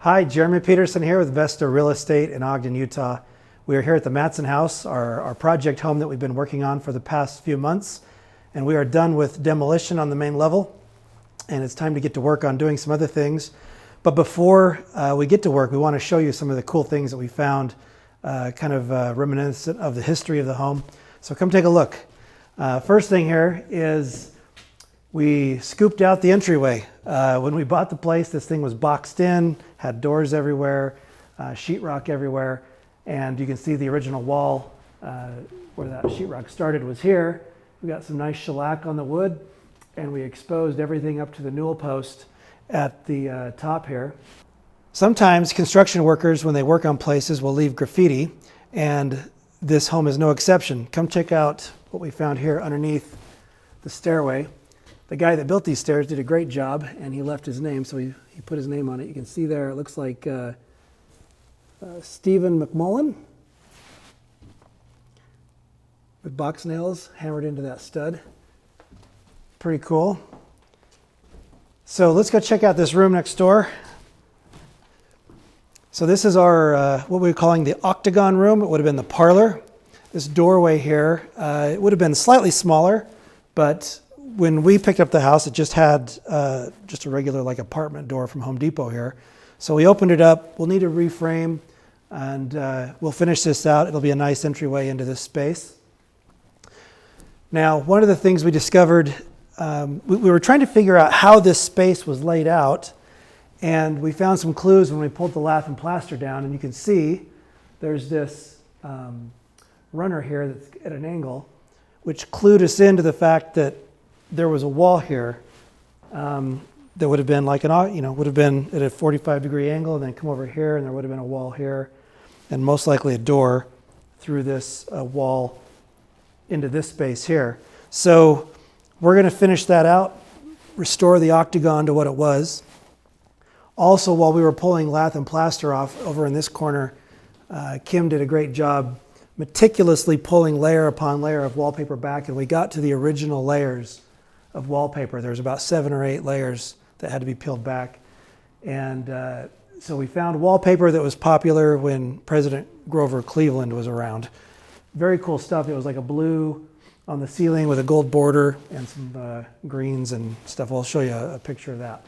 Hi, Jeremy Peterson here with Vesta Real Estate in Ogden, Utah. We are here at the Matson house, our project home that we've been working on for the past few months. And we are done with demolition on the main level. And it's time to get to work on doing some other things. But before we get to work, we want to show you some of the cool things that we found, reminiscent of the history of the home. So come take a look. First thing here is we scooped out the entryway. When we bought the place, this thing was boxed in, had doors everywhere, sheetrock everywhere, and you can see the original wall where that sheetrock started was here. We got some nice shellac on the wood, and we exposed everything up to the newel post at the top here. Sometimes construction workers, when they work on places, will leave graffiti, and this home is no exception. Come check out what we found here underneath the stairway. The guy that built these stairs did a great job, and he left his name, so he put his name on it. You can see there, it looks like Stephen McMullen with box nails hammered into that stud. Pretty cool. So let's go check out this room next door. So this is our, what we're calling the octagon room. It would have been the parlor. This doorway here, it would have been slightly smaller, but when we picked up the house, it just had just a regular like apartment door from Home Depot here. So we opened it up. We'll need to reframe, and we'll finish this out. It'll be a nice entryway into this space. Now, one of the things we discovered, we were trying to figure out how this space was laid out, and we found some clues when we pulled the lath and plaster down, and you can see there's this runner here that's at an angle, which clued us into the fact that there was a wall here that would have been like would have been at a 45-degree angle, and then come over here, and there would have been a wall here, and most likely a door through this wall into this space here. So we're going to finish that out, restore the octagon to what it was. Also, while we were pulling lath and plaster off over in this corner, Kim did a great job meticulously pulling layer upon layer of wallpaper back, and we got to the original layers of wallpaper. There's about 7 or 8 layers that had to be peeled back. And so we found wallpaper that was popular when President Grover Cleveland was around. Very cool stuff. It was like a blue on the ceiling with a gold border and some greens and stuff. I'll show you a picture of that.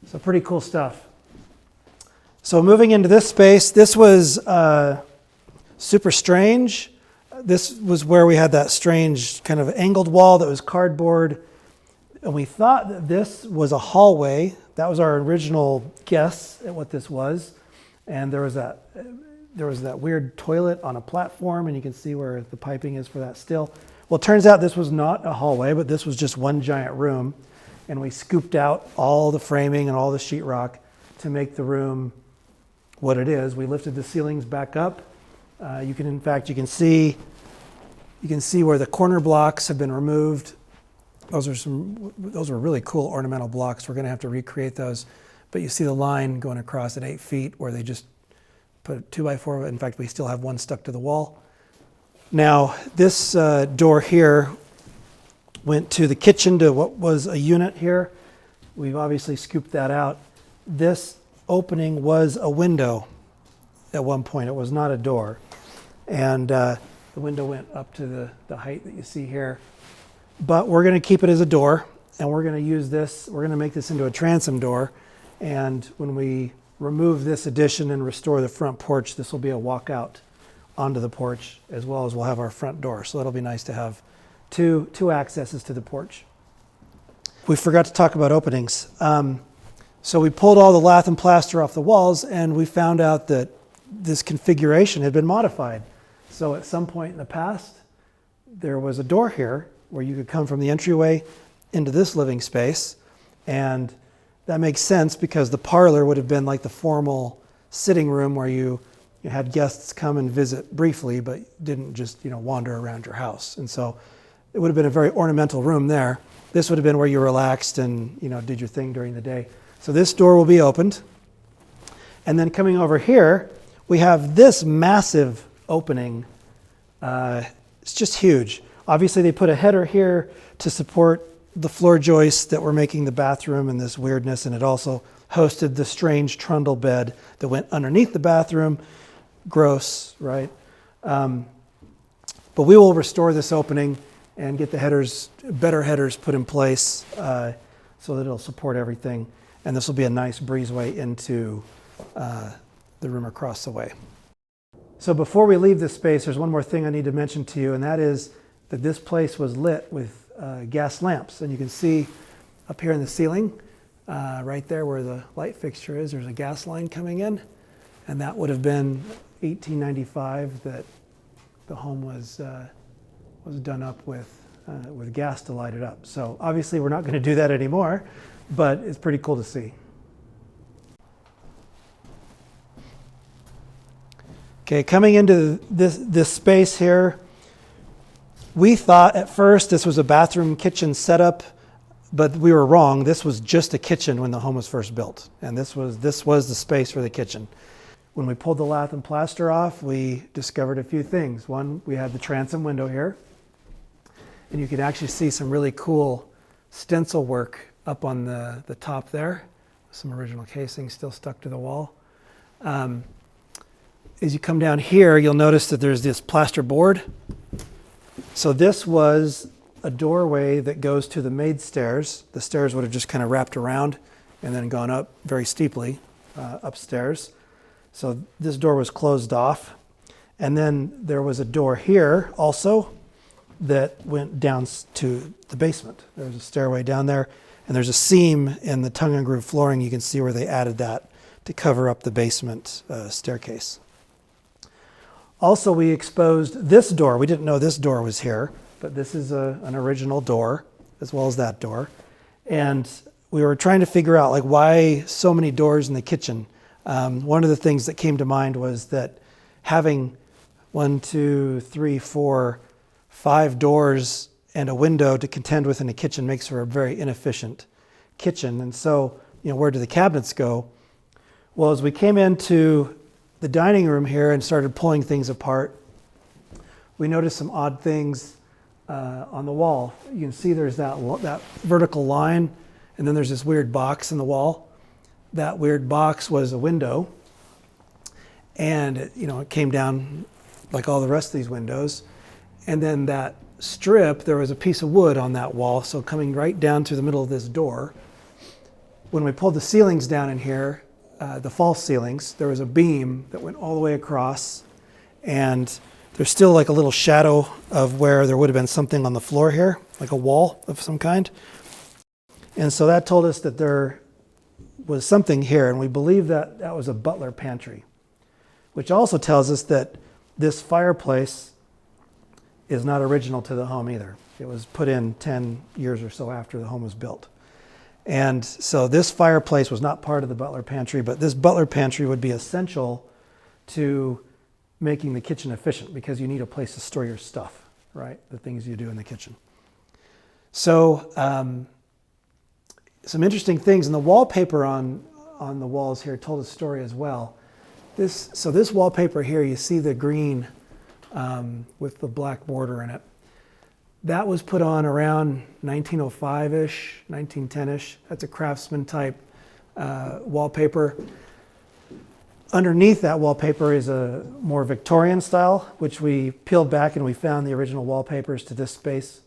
So pretty cool stuff. So moving into this space, this was super strange. This was where we had that strange kind of angled wall that was cardboard. And we thought that this was a hallway. That was our original guess at what this was. And there was that weird toilet on a platform, and you can see where the piping is for that still. Well, it turns out this was not a hallway, but this was just one giant room. And we scooped out all the framing and all the sheetrock to make the room what it is. We lifted the ceilings back up. You can see where the corner blocks have been removed. Those were really cool ornamental blocks. We're going to have to recreate those. But you see the line going across at 8 feet where they just put a 2x4. In fact, we still have one stuck to the wall. Now, this door here went to the kitchen, to what was a unit here. We've obviously scooped that out. This opening was a window at one point. It was not a door. And the window went up to the height that you see here. But we're going to keep it as a door, and we're going to use this. We're going to make this into a transom door. And when we remove this addition and restore the front porch, this will be a walkout onto the porch, as well as we'll have our front door. So that'll be nice to have two accesses to the porch. We forgot to talk about openings. So we pulled all the lath and plaster off the walls, and we found out that this configuration had been modified. So at some point in the past, there was a door here where you could come from the entryway into this living space. And that makes sense because the parlor would have been like the formal sitting room where you had guests come and visit briefly, but didn't just wander around your house. And so it would have been a very ornamental room there. This would have been where you relaxed and did your thing during the day. So this door will be opened. And then coming over here, we have this massive opening. It's just huge. Obviously, they put a header here to support the floor joists that were making the bathroom and this weirdness, and it also hosted the strange trundle bed that went underneath the bathroom. Gross, right? But we will restore this opening and get the headers, better headers put in place so that it'll support everything. And this will be a nice breezeway into the room across the way. So before we leave this space, there's one more thing I need to mention to you, and that is that this place was lit with gas lamps. And you can see up here in the ceiling, right there where the light fixture is, there's a gas line coming in. And that would have been 1895 that the home was done up with gas to light it up. So obviously we're not going to do that anymore, but it's pretty cool to see. Okay, coming into this space here, we thought at first this was a bathroom kitchen setup, but we were wrong. This was just a kitchen when the home was first built, and this was the space for the kitchen. When we pulled the lath and plaster off, we discovered a few things. One, we had the transom window here, and you can actually see some really cool stencil work up on the top there. Some original casing still stuck to the wall. As you come down here, you'll notice that there's this plaster board. So this was a doorway that goes to the maid stairs. The stairs would have just kind of wrapped around and then gone up very steeply upstairs. So this door was closed off. And then there was a door here also that went down to the basement. There was a stairway down there, and there's a seam in the tongue and groove flooring. You can see where they added that to cover up the basement staircase. Also, we exposed this door. We didn't know this door was here, but this is an original door, as well as that door. And we were trying to figure out, like, why so many doors in the kitchen. One of the things that came to mind was that having 1, 2, 3, 4, 5 doors and a window to contend with in a kitchen makes for a very inefficient kitchen. And so, where do the cabinets go? Well, as we came into the dining room here and started pulling things apart, we noticed some odd things on the wall. You can see there's that vertical line, and then there's this weird box in the wall. That weird box was a window, and it came down like all the rest of these windows. And then that strip, there was a piece of wood on that wall, so coming right down through the middle of this door. When we pulled the ceilings down in here, the false ceilings, there was a beam that went all the way across, and there's still like a little shadow of where there would have been something on the floor here, like a wall of some kind. And so that told us that there was something here, and we believe that that was a butler pantry, which also tells us that this fireplace is not original to the home either. It was put in 10 years or so after the home was built. And so this fireplace was not part of the butler pantry, but this butler pantry would be essential to making the kitchen efficient, because you need a place to store your stuff, right? The things you do in the kitchen. So some interesting things, and the wallpaper on the walls here told a story as well. This wallpaper here, you see the green with the black border in it. That was put on around 1905-ish, 1910-ish. That's a craftsman type wallpaper. Underneath that wallpaper is a more Victorian style, which we peeled back and we found the original wallpapers to this space.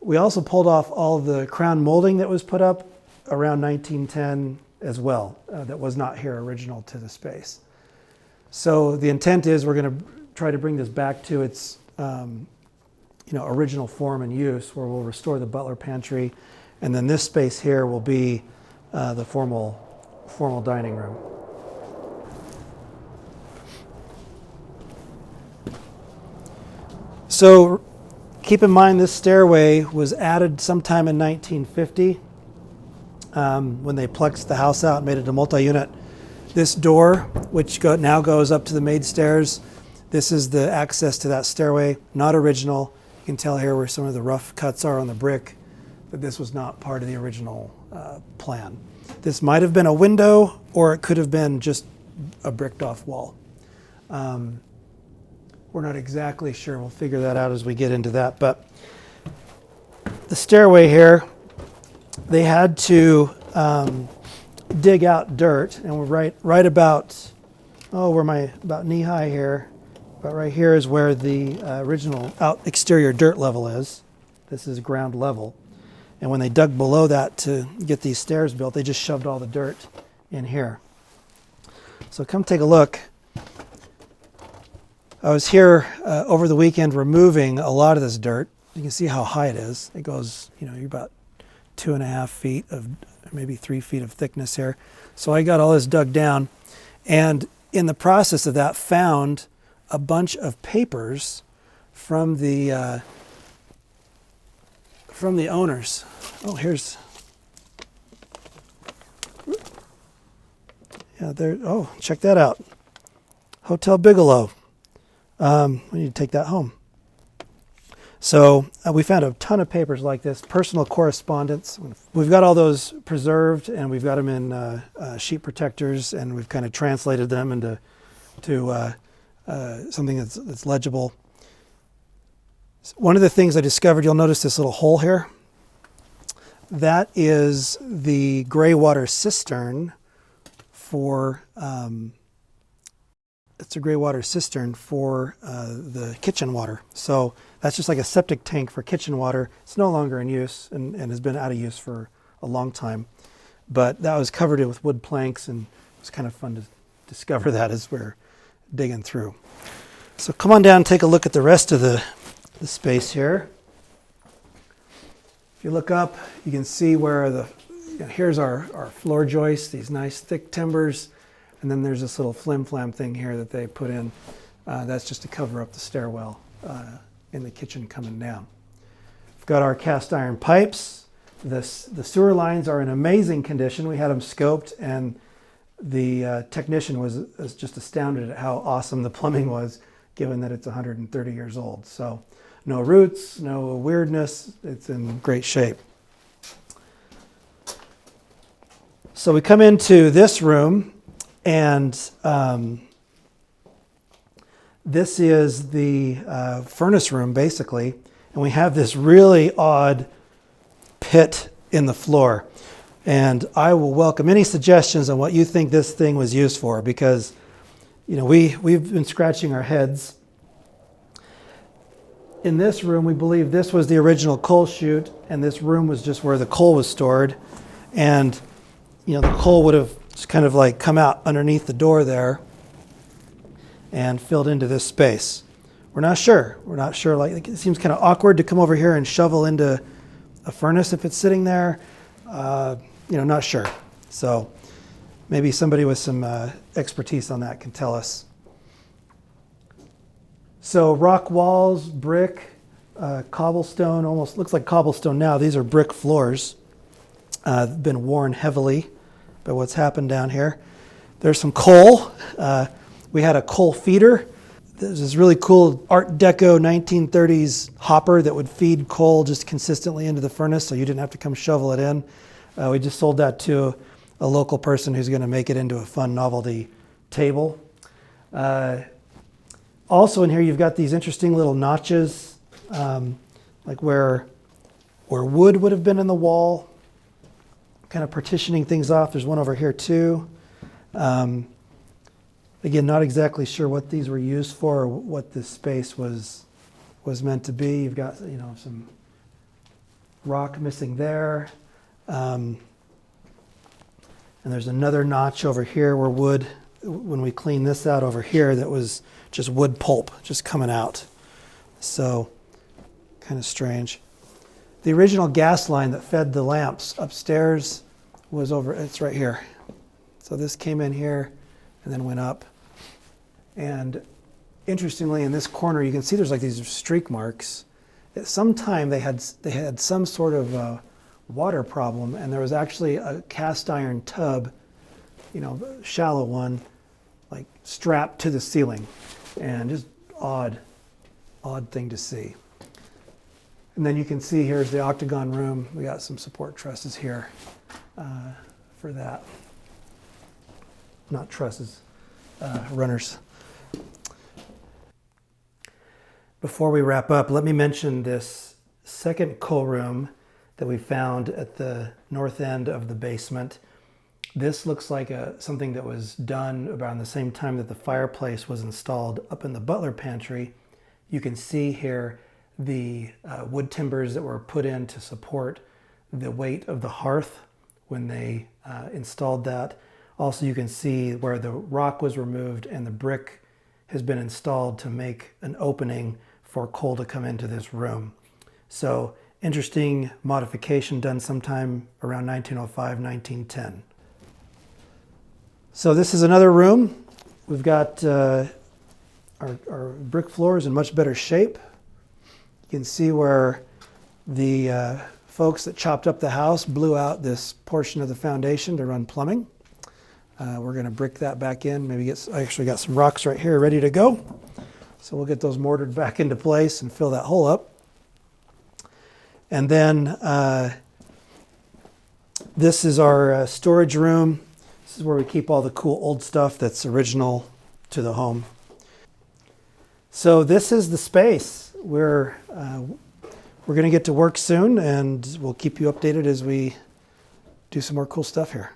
We also pulled off all of the crown molding that was put up around 1910 as well. That was not here original to the space. So the intent is we're going to try to bring this back to its original form and use, where we'll restore the butler pantry, and then this space here will be the formal dining room. So keep in mind this stairway was added sometime in 1950 when they plexed the house out and made it a multi-unit. This door, which now goes up to the maid stairs, this is the access to that stairway, not original. You can tell here where some of the rough cuts are on the brick, that this was not part of the original plan. This might have been a window, or it could have been just a bricked off wall. We're not exactly sure. We'll figure that out as we get into that. But the stairway here they had to dig out dirt, and we're right about, about knee high here. But right here is where the original exterior dirt level is. This is ground level. And when they dug below that to get these stairs built, they just shoved all the dirt in here. So come take a look. I was here over the weekend removing a lot of this dirt. You can see how high it is. It goes, you're about 2.5 feet of, maybe 3 feet of thickness here. So I got all this dug down, and in the process of that, found a bunch of papers from the owners. Oh, here's, there. Oh, check that out. Hotel Bigelow. We need to take that home. So we found a ton of papers like this, personal correspondence. We've got all those preserved, and we've got them in sheet protectors, and we've kind of translated them into something that's legible. One of the things I discovered, you'll notice this little hole here. That is the gray water cistern for it's a gray water cistern for the kitchen water. So that's just like a septic tank for kitchen water. It's no longer in use and has been out of use for a long time. But that was covered in with wood planks, and it was kind of fun to discover that as we're digging through. So come on down and take a look at the rest of the space here. If you look up, you can see where here's our floor joists, these nice thick timbers. And then there's this little flim-flam thing here that they put in. That's just to cover up the stairwell in the kitchen coming down. We've got our cast iron pipes. The sewer lines are in amazing condition. We had them scoped, and the technician was just astounded at how awesome the plumbing was, given that it's 130 years old. So no roots, no weirdness. It's in great shape. So we come into this room. And this is the furnace room, basically. And we have this really odd pit in the floor. And I will welcome any suggestions on what you think this thing was used for, because, we've been scratching our heads. In this room, we believe this was the original coal chute, and this room was just where the coal was stored. And, the coal would have just kind of like come out underneath the door there and filled into this space. We're not sure. Like, it seems kind of awkward to come over here and shovel into a furnace if it's sitting there. Not sure. So maybe somebody with some expertise on that can tell us. So rock walls, brick, cobblestone, almost looks like cobblestone now. These are brick floors. Been worn heavily by what's happened down here. There's some coal. We had a coal feeder. There's this really cool Art Deco 1930s hopper that would feed coal just consistently into the furnace, so you didn't have to come shovel it in. We just sold that to a local person who's going to make it into a fun novelty table. Also in here, you've got these interesting little notches, like where wood would have been in the wall, kind of partitioning things off. There's one over here too. Again, not exactly sure what these were used for or what this space was meant to be. You've got some rock missing there. And there's another notch over here where wood, when we clean this out over here, that was just wood pulp just coming out. So kind of strange. The original gas line that fed the lamps upstairs was it's right here. So this came in here and then went up. And interestingly, in this corner, you can see there's like these streak marks. At some time, they had some sort of water problem, and there was actually a cast iron tub, shallow one, like strapped to the ceiling, and just odd thing to see. And then you can see here's the octagon room. We got some support trusses here for that. Not trusses, runners. Before we wrap up, let me mention this second coal room that we found at the north end of the basement. This looks like something that was done around the same time that the fireplace was installed up in the butler pantry. You can see here the wood timbers that were put in to support the weight of the hearth when they installed that. Also, you can see where the rock was removed and the brick has been installed to make an opening for coal to come into this room. So interesting modification done sometime around 1905, 1910. So this is another room. We've got our brick floors in much better shape. You can see where the folks that chopped up the house blew out this portion of the foundation to run plumbing. We're going to brick that back in. I actually got some rocks right here ready to go. So we'll get those mortared back into place and fill that hole up. And then this is our storage room. This is where we keep all the cool old stuff that's original to the home. So this is the space. We're going to get to work soon, and we'll keep you updated as we do some more cool stuff here.